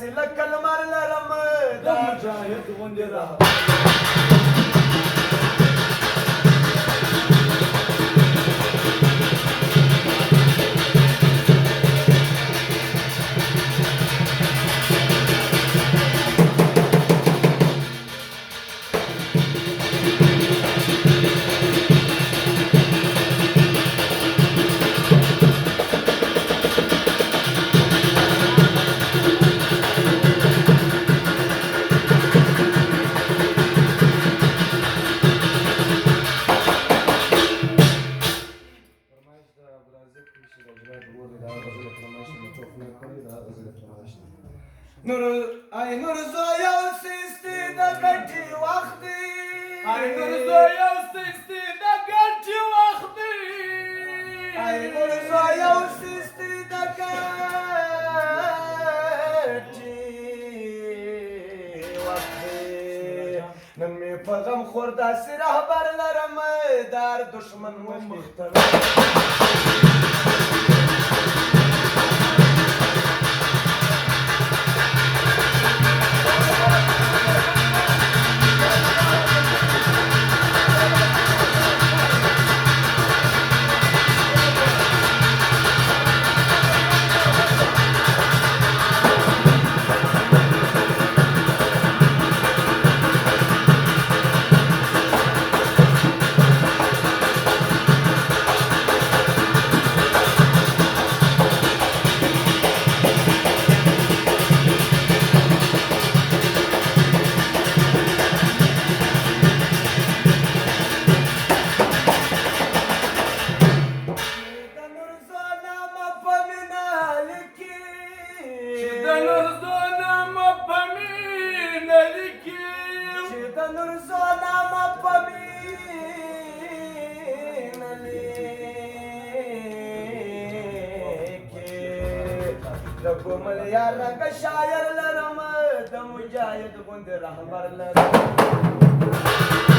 داسې لکه لمر لرم د مجاهد غوندې رهبر نور زویا سستی د ګټي وخت دی نور زویا سستی د ګټي وخت دی نور زویا سستی د ګټي وخت دی نن مې په غم خور داسې رهبر لرم دار دشمن و مختر کومل یار رنګ شاعر لرم د مجاهد غوندې رهبر لرم